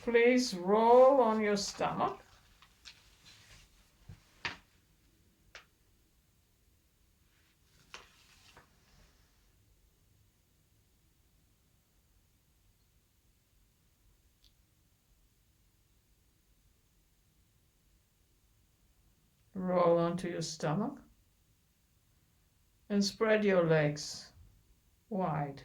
Please roll on your stomach. Roll onto your stomach and spread your legs wide.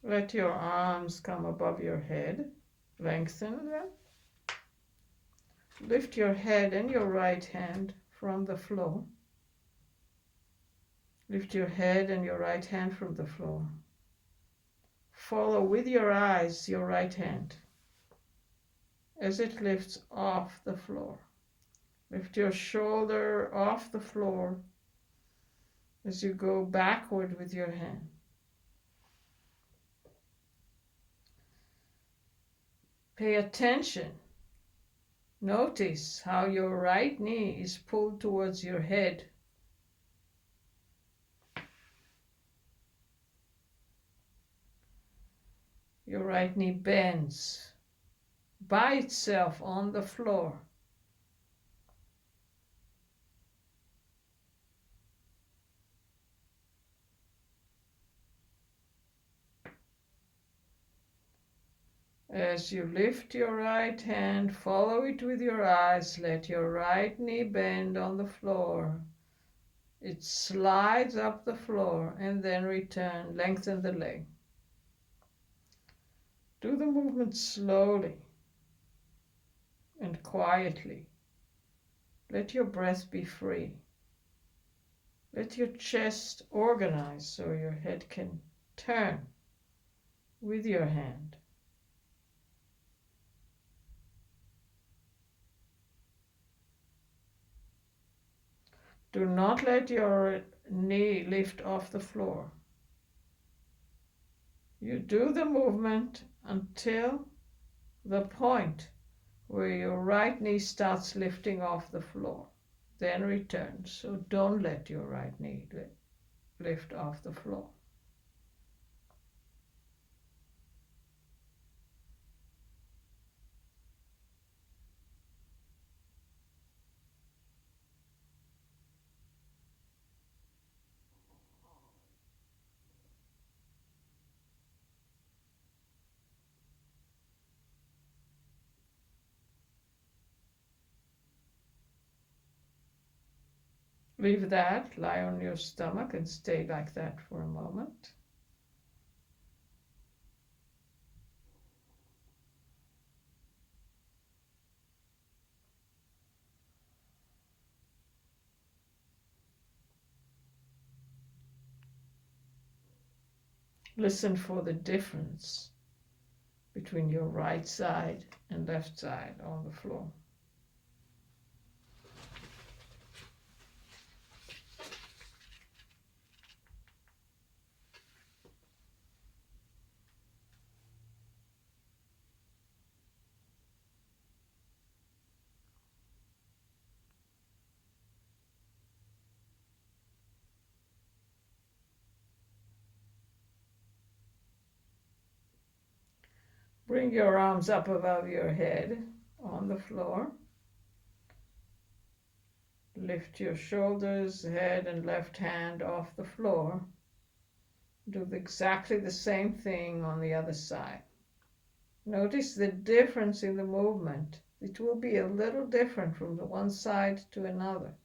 Let your arms come above your head. Lengthen them. Lift your head and your right hand from the floor. Lift your head and your right hand from the floor. Follow with your eyes your right hand as it lifts off the floor. Lift your shoulder off the floor as you go backward with your hand. Pay attention. Notice how your right knee is pulled towards your head. Your right knee bends by itself on the floor. As you lift your right hand, follow it with your eyes. Let your right knee bend on the floor. It slides up the floor and then return. Lengthen the leg. Do the movement slowly and quietly. Let your breath be free. Let your chest organize so your head can turn with your hand. Do not let your knee lift off the floor. You do the movement until the point where your right knee starts lifting off the floor. Then return. So don't let your right knee lift off the floor. Leave that, lie on your stomach and stay like that for a moment. Listen for the difference between your right side and left side on the floor. Bring your arms up above your head on the floor. Lift your shoulders, head, and left hand off the floor. Do exactly the same thing on the other side. Notice the difference in the movement. It will be a little different from the one side to another.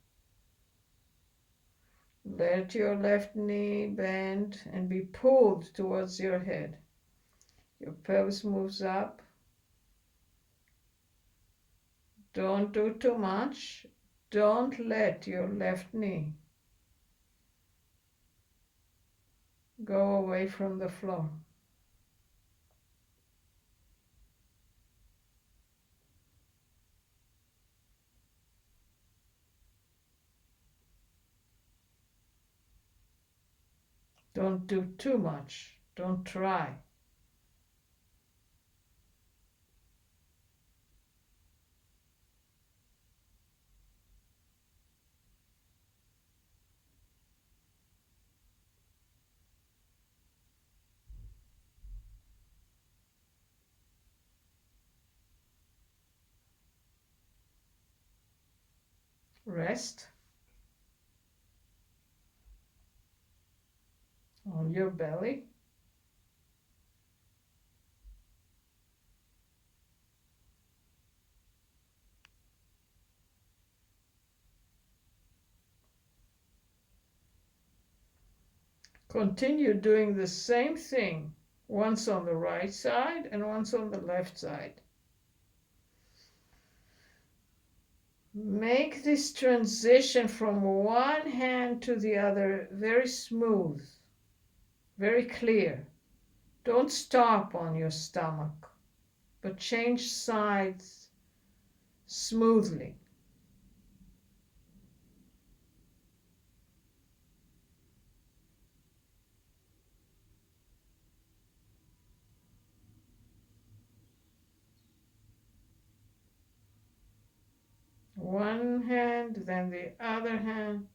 Let your left knee bend and be pulled towards your head. Your pelvis moves up. Don't do too much. Don't let your left knee go away from the floor. Don't do too much. Don't try. Rest on your belly. Continue doing the same thing, once on the right side and once on the left side. Make this transition from one hand to the other very smooth, very clear. Don't stop on your stomach, but change sides smoothly. One hand, then the other hand.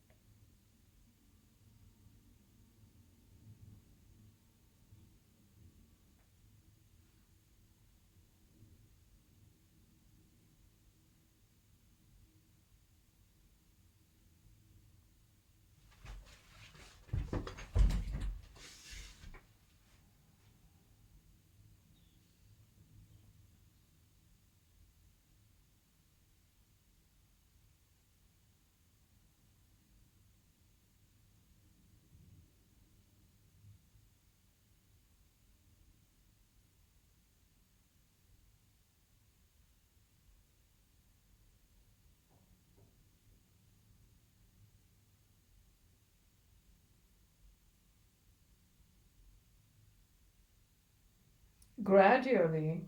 Gradually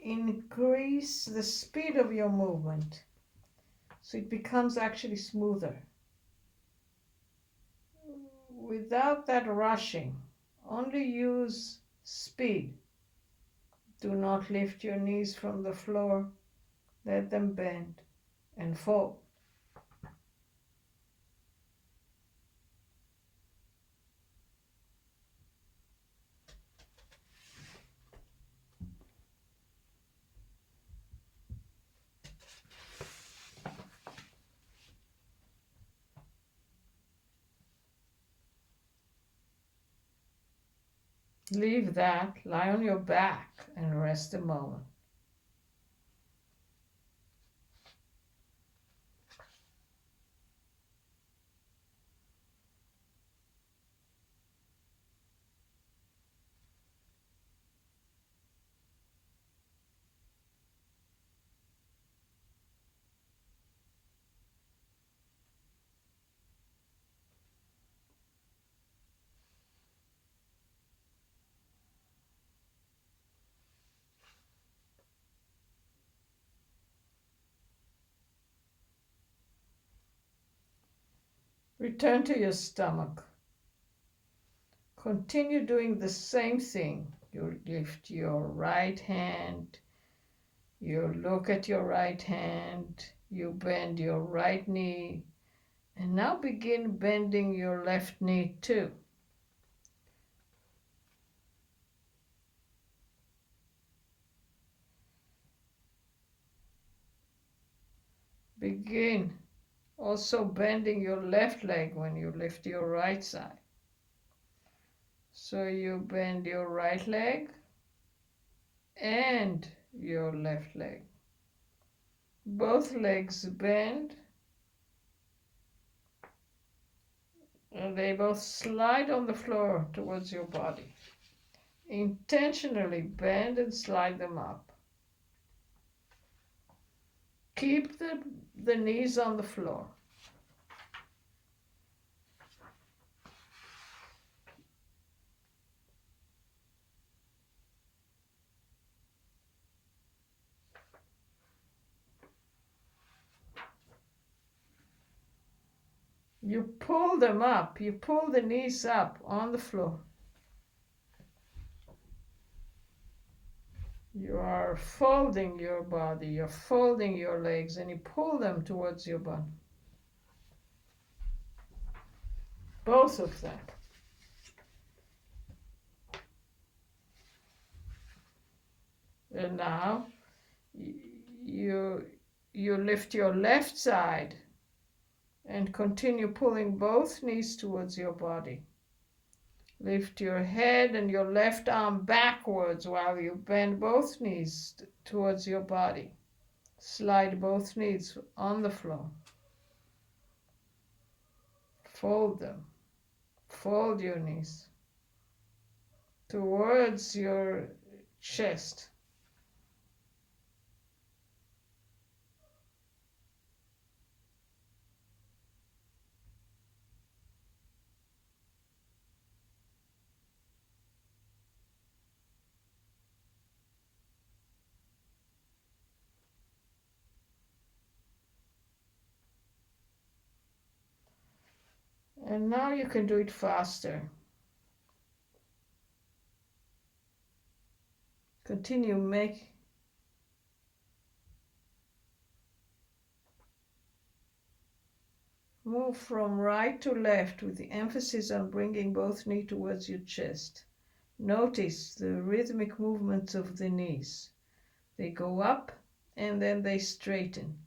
increase the speed of your movement so it becomes actually smoother. Without that rushing, only use speed. Do not lift your knees from the floor. Let them bend and fold. Leave that, lie on your back and rest a moment. Return to your stomach. Continue doing the same thing. You lift your right hand, you look at your right hand, you bend your right knee, and now begin bending your left knee too. Begin also bending your left leg when you lift your right side. So you bend your right leg and your left leg. Both legs bend and they both slide on the floor towards your body. Intentionally bend and slide them up. Keep the knees on the floor. You pull them up, you pull the knees up on the floor. You are folding your body, you're folding your legs, and you pull them towards your body. Both of them. And now you lift your left side And continue pulling both knees towards your body. Lift your head and your left arm backwards while you bend both knees towards your body. Slide both knees on the floor. Fold them. Fold your knees towards your chest. And now you can do it faster. Continue move from right to left with the emphasis on bringing both knees towards your chest. Notice the rhythmic movements of the knees. They go up and then they straighten.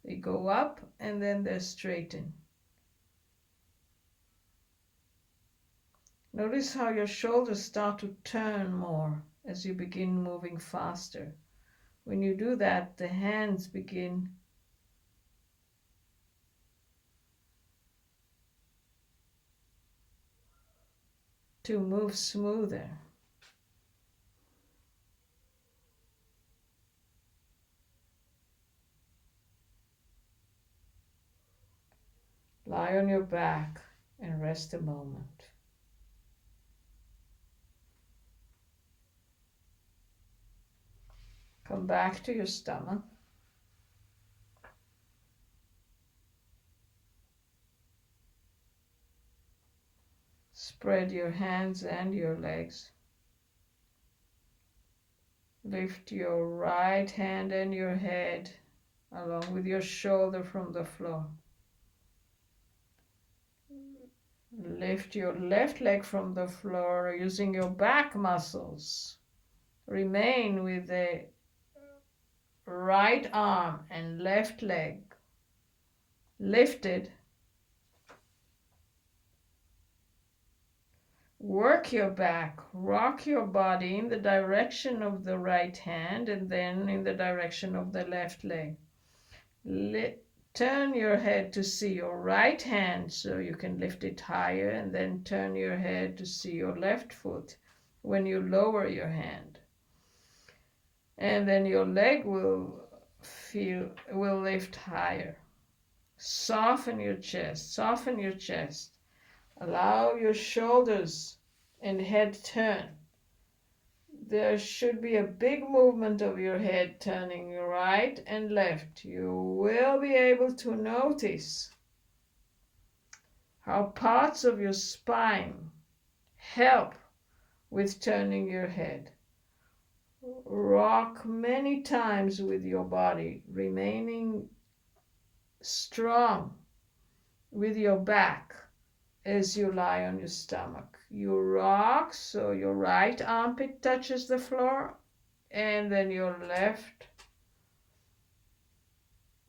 They go up and then they straighten. Notice how your shoulders start to turn more as you begin moving faster. When you do that, the hands begin to move smoother. Lie on your back and rest a moment. Come back to your stomach. Spread your hands and your legs. Lift your right hand and your head along with your shoulder from the floor. Lift your left leg from the floor using your back muscles. Remain with the right arm and left leg lifted. Work your back, rock your body in the direction of the right hand and then in the direction of the left leg. Turn your head to see your right hand so you can lift it higher, and then turn your head to see your left foot when you lower your hand. And then your leg will lift higher. Soften your chest, soften your chest. Allow your shoulders and head turn. There should be a big movement of your head turning right and left. You will be able to notice how parts of your spine help with turning your head. Rock many times with your body, remaining strong with your back as you lie on your stomach. You rock so your right armpit touches the floor and then your left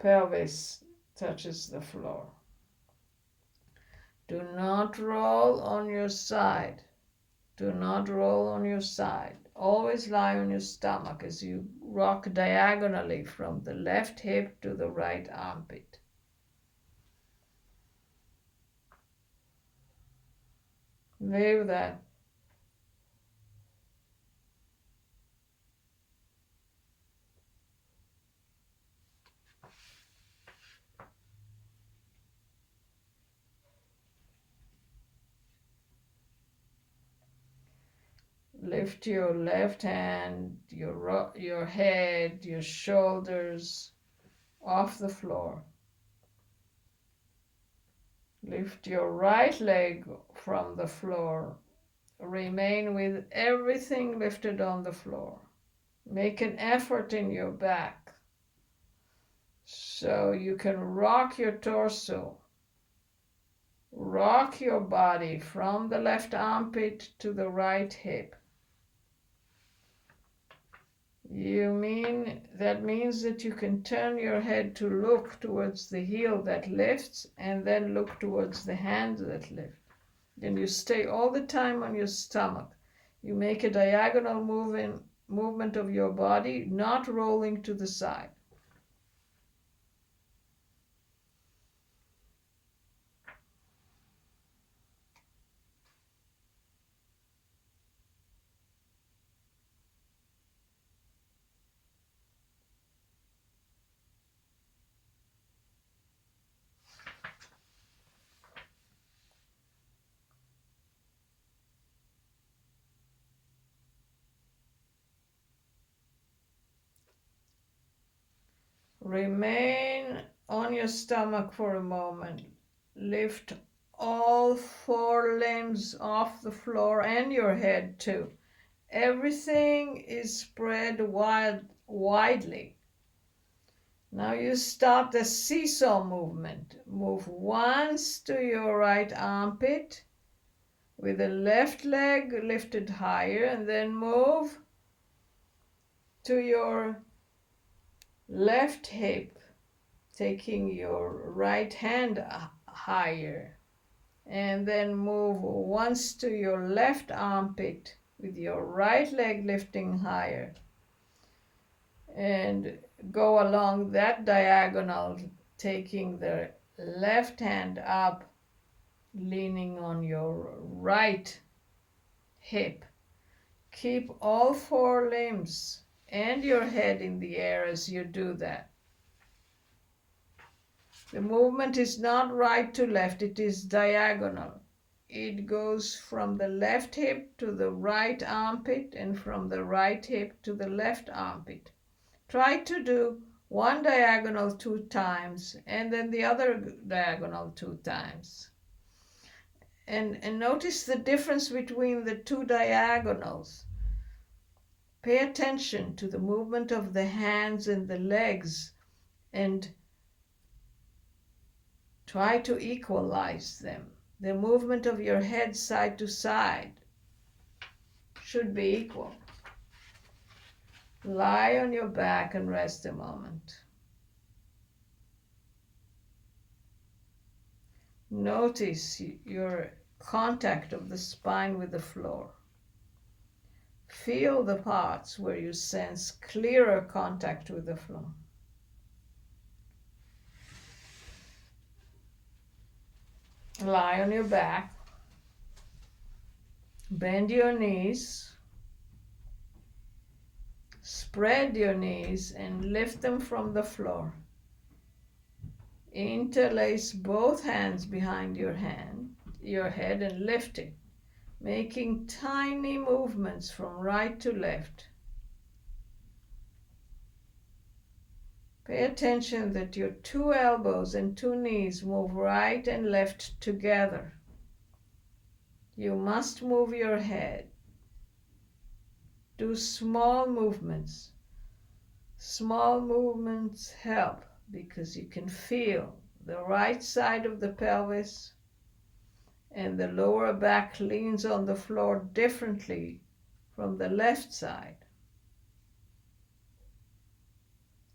pelvis touches the floor. Do not roll on your side. Do not roll on your side. Always lie on your stomach as you rock diagonally from the left hip to the right armpit. Leave that. Lift your left hand, your head, your shoulders off the floor. Lift your right leg from the floor. Remain with everything lifted on the floor. Make an effort in your back so you can rock your torso. Rock your body from the left armpit to the right hip. That means that you can turn your head to look towards the heel that lifts and then look towards the hand that lifts. Then you stay all the time on your stomach. You make a diagonal movement of your body, not rolling to the side. Remain on your stomach for a moment. Lift all 4 limbs off the floor and your head too. Everything is spread widely. Now you start the seesaw movement. Move once to your right armpit with the left leg lifted higher, and then move to your left hip, taking your right hand higher, and then move once to your left armpit with your right leg lifting higher, and go along that diagonal, taking the left hand up, leaning on your right hip. Keep all 4 limbs and your head in the air as you do that. The movement is not right to left, it is diagonal. It goes from the left hip to the right armpit and from the right hip to the left armpit. Try to do one diagonal 2 times and then the other diagonal 2 times. And notice the difference between the 2 diagonals. Pay attention to the movement of the hands and the legs and try to equalize them. The movement of your head side to side should be equal. Lie on your back and rest a moment. Notice your contact of the spine with the floor. Feel the parts where you sense clearer contact with the floor. Lie on your back. Bend your knees. Spread your knees and lift them from the floor. Interlace both hands behind your head and lift it, making tiny movements from right to left. Pay attention that your 2 elbows and 2 knees move right and left together. You must move your head. Do small movements. Small movements help because you can feel the right side of the pelvis and the lower back leans on the floor differently from the left side.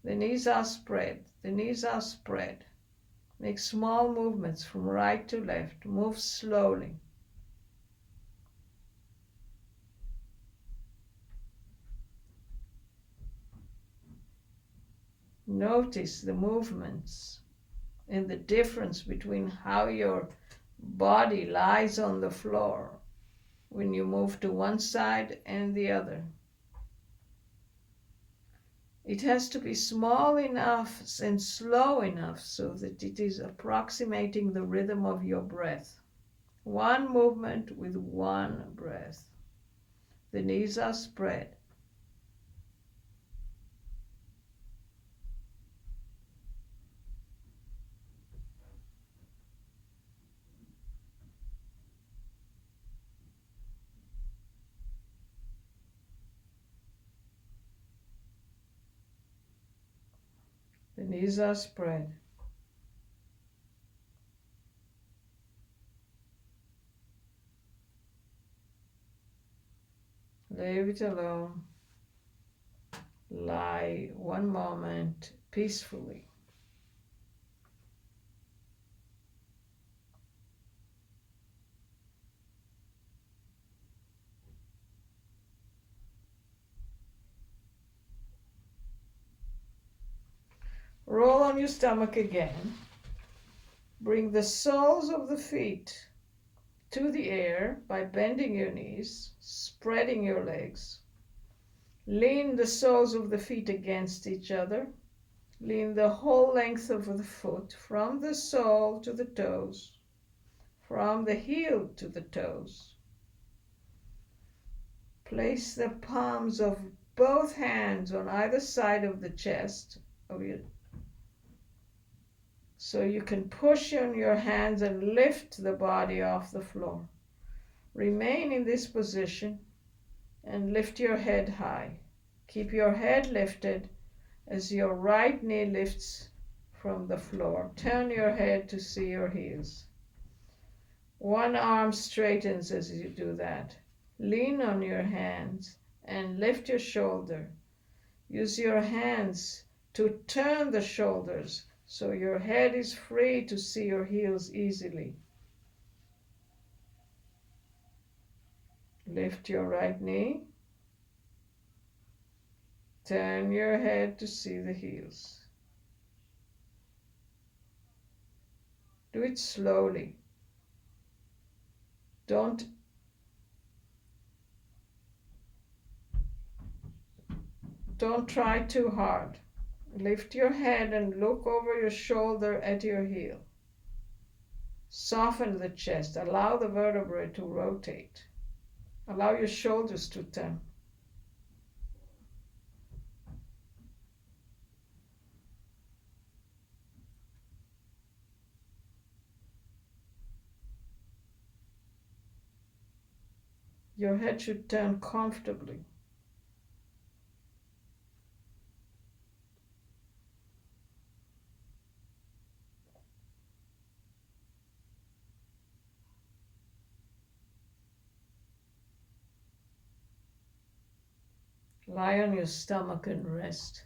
The knees are spread. The knees are spread. Make small movements from right to left. Move slowly. Notice the movements and the difference between how your body lies on the floor when you move to one side and the other. It has to be small enough and slow enough so that it is approximating the rhythm of your breath. One movement with one breath. The knees are spread. The knees are spread. Leave it alone. Lie one moment peacefully. Roll on your stomach again. Bring the soles of the feet to the air by bending your knees, spreading your legs. Lean the soles of the feet against each other. Lean the whole length of the foot from the sole to the toes, from the heel to the toes. Place the palms of both hands on either side of the chest of you, so you can push on your hands and lift the body off the floor. Remain in this position and lift your head high. Keep your head lifted as your right knee lifts from the floor. Turn your head to see your heels. One arm straightens as you do that. Lean on your hands and lift your shoulder. Use your hands to turn the shoulders so your head is free to see your heels easily. Lift your right knee. Turn your head to see the heels. Do it slowly. Don't try too hard. Lift your head and look over your shoulder at your heel. Soften the chest. Allow the vertebrae to rotate. Allow your shoulders to turn. Your head should turn comfortably. Lie on your stomach and rest.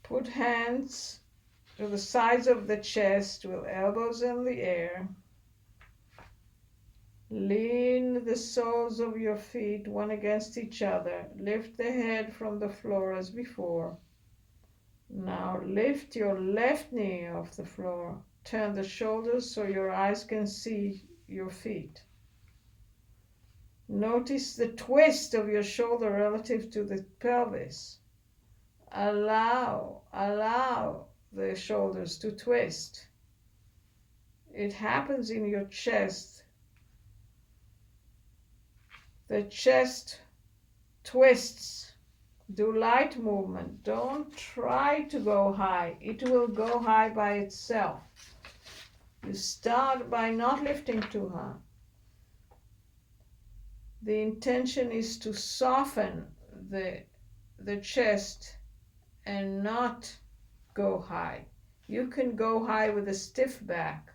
Put hands to the sides of the chest with elbows in the air. Lean the soles of your feet one against each other. Lift the head from the floor as before. Now lift your left knee off the floor. Turn the shoulders so your eyes can see your feet. Notice the twist of your shoulder relative to the pelvis. Allow the shoulders to twist. It happens in your chest. The chest twists. Do light movement. Don't try to go high. It will go high by itself. You start by not lifting too high. The intention is to soften the chest and not go high. You can go high with a stiff back,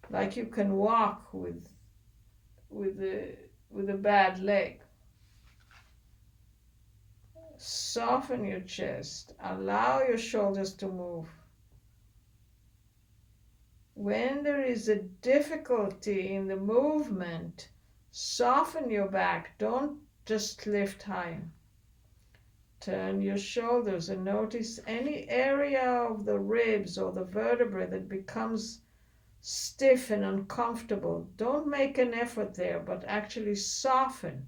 like you can walk with a bad leg. Soften your chest. Allow your shoulders to move. When there is a difficulty in the movement, soften your back. Don't just lift higher. Turn your shoulders and notice any area of the ribs or the vertebrae that becomes stiff and uncomfortable. Don't make an effort there, but actually soften.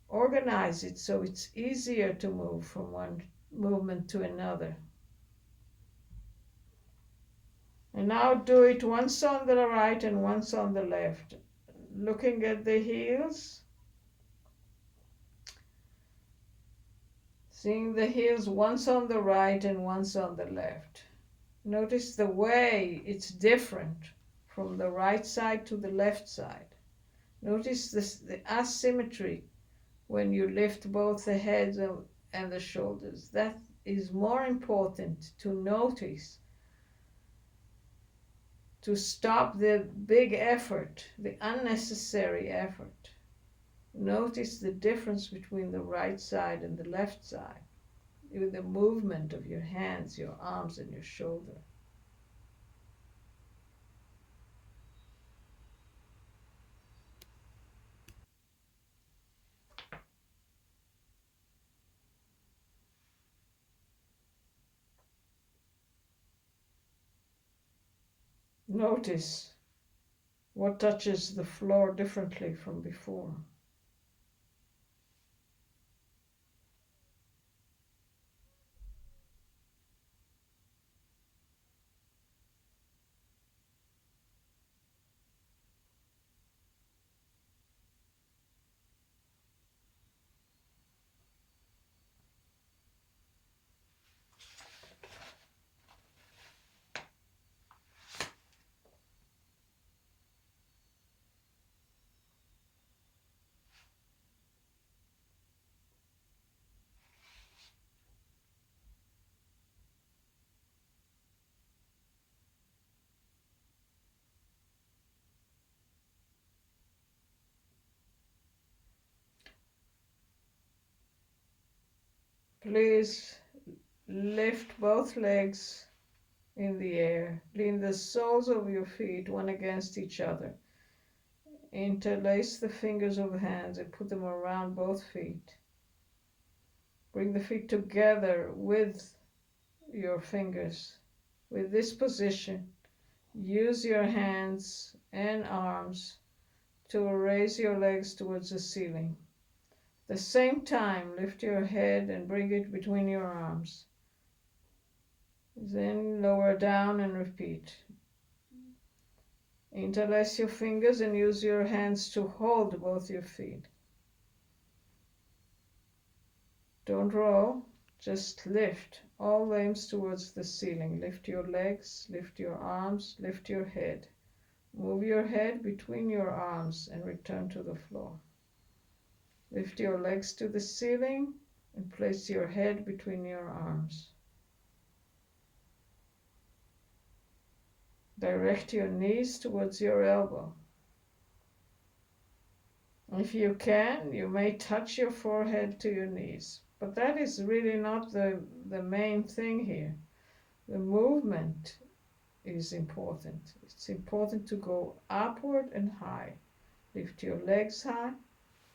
Organize it so it's easier to move from one movement to another. And now do it once on the right and once on the left. Looking at the heels. Seeing the heels once on the right and once on the left. Notice the way it's different from the right side to the left side. Notice the asymmetry when you lift both the heads and the shoulders. That is more important to notice, to stop the big effort, the unnecessary effort. Notice the difference between the right side and the left side, with the movement of your hands, your arms, and your shoulder. Notice what touches the floor differently from before. Please lift both legs in the air. Lean the soles of your feet one against each other. Interlace the fingers of the hands and put them around both feet. Bring the feet together with your fingers. With this position, use your hands and arms to raise your legs towards the ceiling. At the same time, lift your head and bring it between your arms. Then lower down and repeat. Interlace your fingers and use your hands to hold both your feet. Don't roll, just lift all limbs towards the ceiling. Lift your legs, lift your arms, lift your head. Move your head between your arms and return to the floor. Lift your legs to the ceiling and place your head between your arms. Direct your knees towards your elbow. If you can, you may touch your forehead to your knees, but that is really not the main thing here. The movement is important. It's important to go upward and high. Lift your legs high,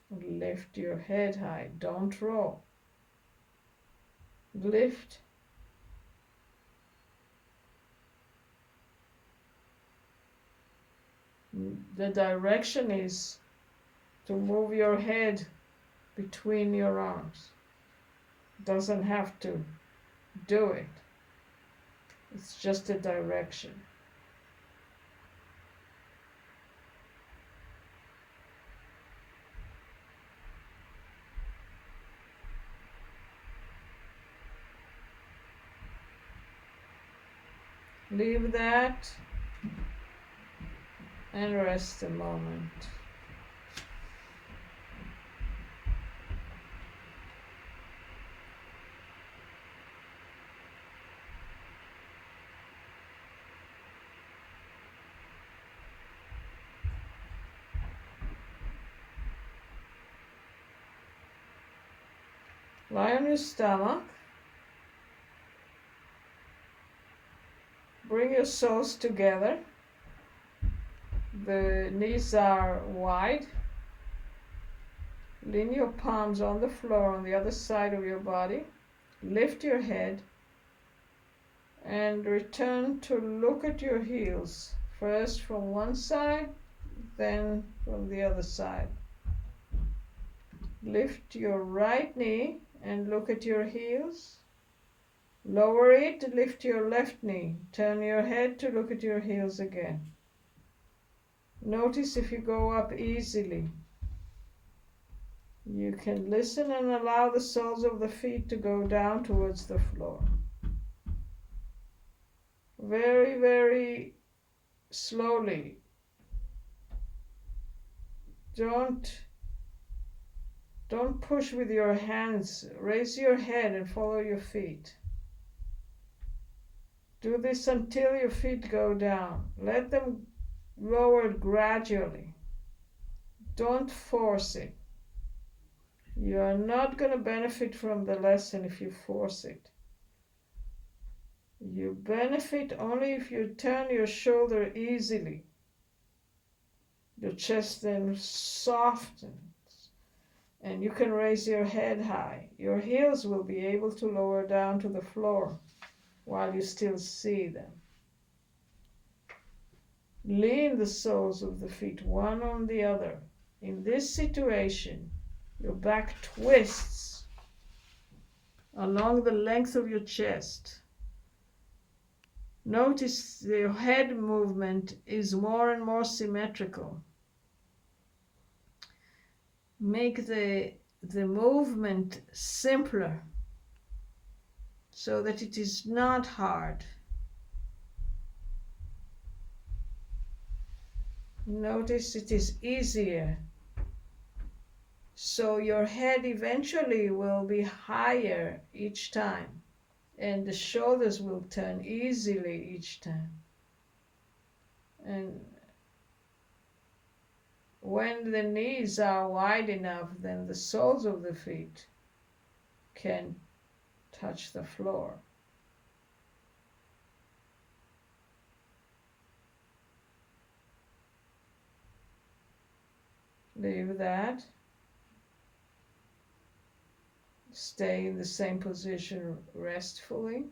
lift your head high. Don't roll. Lift. The direction is to move your head between your arms. Doesn't have to do it. It's just a direction. Leave that and rest a moment. Lie on your stomach. Bring your soles together. The knees are wide. Lean your palms on the floor on the other side of your body. Lift your head and return to look at your heels. First from one side, then from the other side. Lift your right knee and look at your heels. Lower it, lift your left knee. Turn your head to look at your heels again. Notice if you go up easily. You can listen and allow the soles of the feet to go down towards the floor. Very, very slowly. Don't push with your hands. Raise your head and follow your feet. Do this until your feet go down. Let them lower gradually. Don't force it. You are not going to benefit from the lesson if you force it. You benefit only if you turn your shoulder easily. Your chest then softens and you can raise your head high. Your heels will be able to lower down to the floor while you still see them. Lean the soles of the feet one on the other. In this situation, your back twists along the length of your chest. Notice the head movement is more and more symmetrical. Make the movement simpler so that it is not hard. Notice it is easier. So your head eventually will be higher each time, and the shoulders will turn easily each time. And when the knees are wide enough, then the soles of the feet can touch the floor. Leave that. Stay in the same position restfully.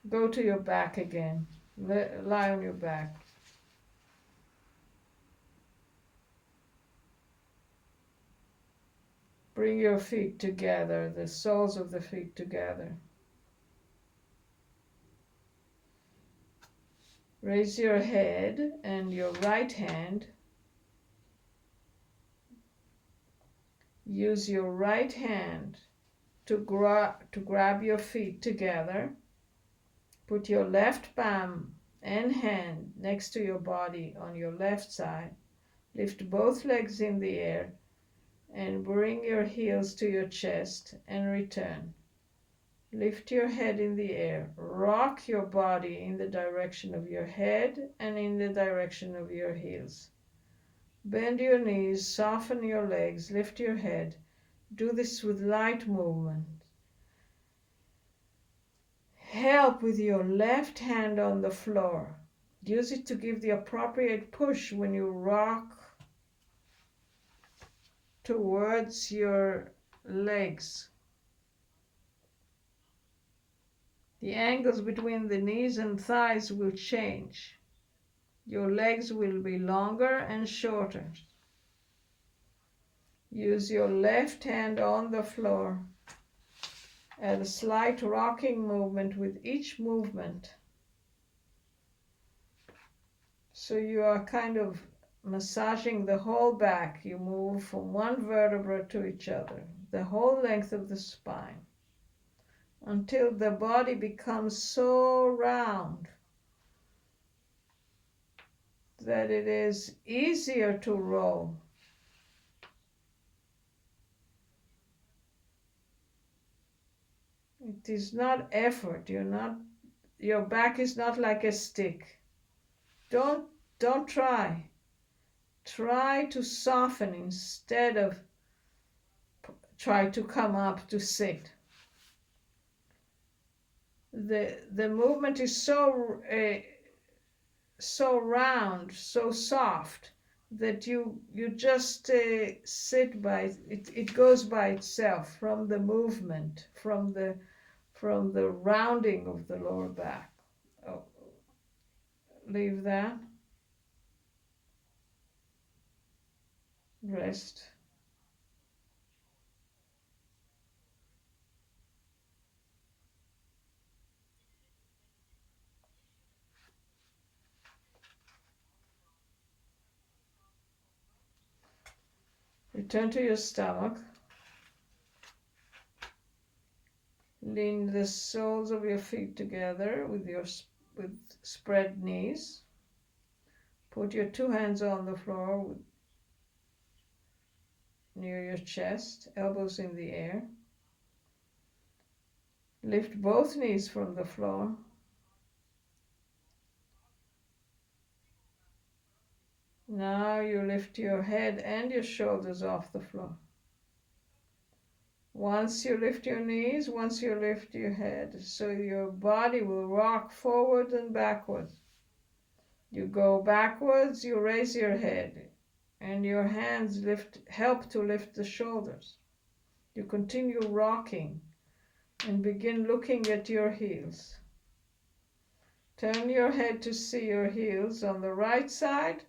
Go to your back again. Lie on your back. Bring your feet together, the soles of the feet together. Raise your head and your right hand. Use your right hand to grab your feet together. Put your left palm and hand next to your body on your left side. Lift both legs in the air and bring your heels to your chest and return. Lift your head in the air. Rock your body in the direction of your head and in the direction of your heels. Bend your knees, soften your legs, lift your head. Do this with light movement. Help with your left hand on the floor. Use it to give the appropriate push when you rock towards your legs. The angles between the knees and thighs will change. Your legs will be longer and shorter. Use your left hand on the floor. Add a slight rocking movement with each movement. So you are kind of massaging the whole back. You move from one vertebra to each other, the whole length of the spine, until the body becomes so round that it is easier to roll. It is not effort. Your back is not like a stick. Don't try. Try to soften instead of try to come up to sit. The movement is so round, so soft that you just sit by it. It goes by itself from the movement, from the rounding of the lower back. Oh, leave that. Rest. Return to your stomach. Lean the soles of your feet together with spread knees. Put your two hands on the floor near your chest, elbows in the air. Lift both knees from the floor. Now you lift your head and your shoulders off the floor. Once you lift your knees, once you lift your head, so your body will rock forward and backwards. You go backwards, you raise your head, and your hands help to lift the shoulders. You continue rocking and begin looking at your heels. Turn your head to see your heels on the right side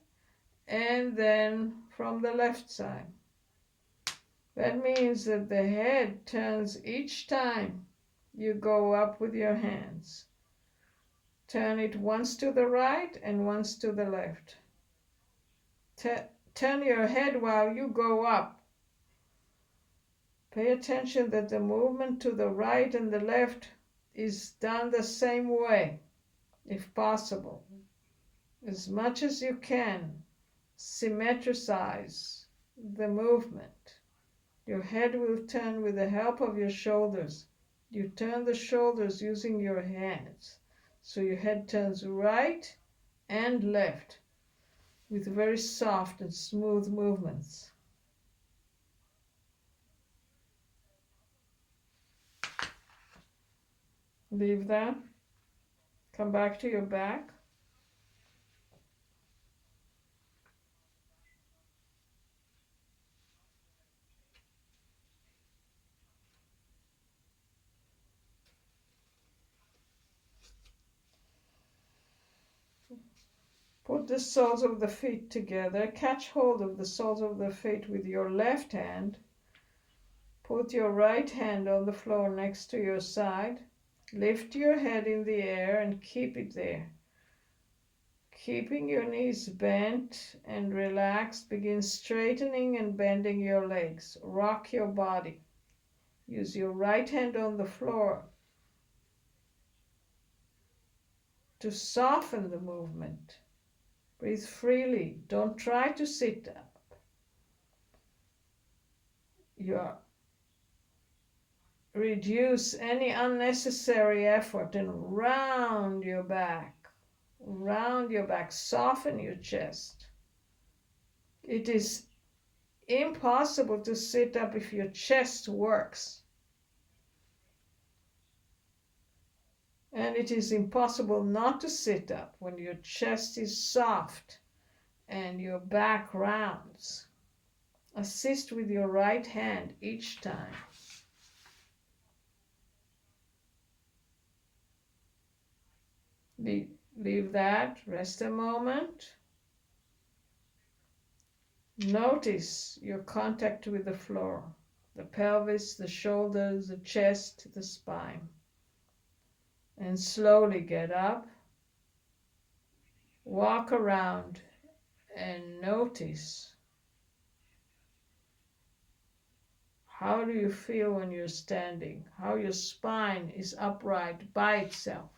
and then from the left side. That means that the head turns each time you go up with your hands. Turn it once to the right and once to the left. Turn your head while you go up. Pay attention that the movement to the right and the left is done the same way, if possible. As much as you can, symmetricize the movement. Your head will turn with the help of your shoulders. You turn the shoulders using your hands. So your head turns right and left with very soft and smooth movements. Leave that. Come back to your back. Put the soles of the feet together. Catch hold of the soles of the feet with your left hand. Put your right hand on the floor next to your side. Lift your head in the air and keep it there. Keeping your knees bent and relaxed, begin straightening and bending your legs. Rock your body. Use your right hand on the floor to soften the movement. Breathe freely. Don't try to sit up. Reduce any unnecessary effort and round your back. Round your back. Soften your chest. It is impossible to sit up if your chest works. And it is impossible not to sit up when your chest is soft and your back rounds. Assist with your right hand each time. Leave that, rest a moment. Notice your contact with the floor, the pelvis, the shoulders, the chest, the spine. And slowly get up, walk around, and notice how do you feel when you're standing, how your spine is upright by itself.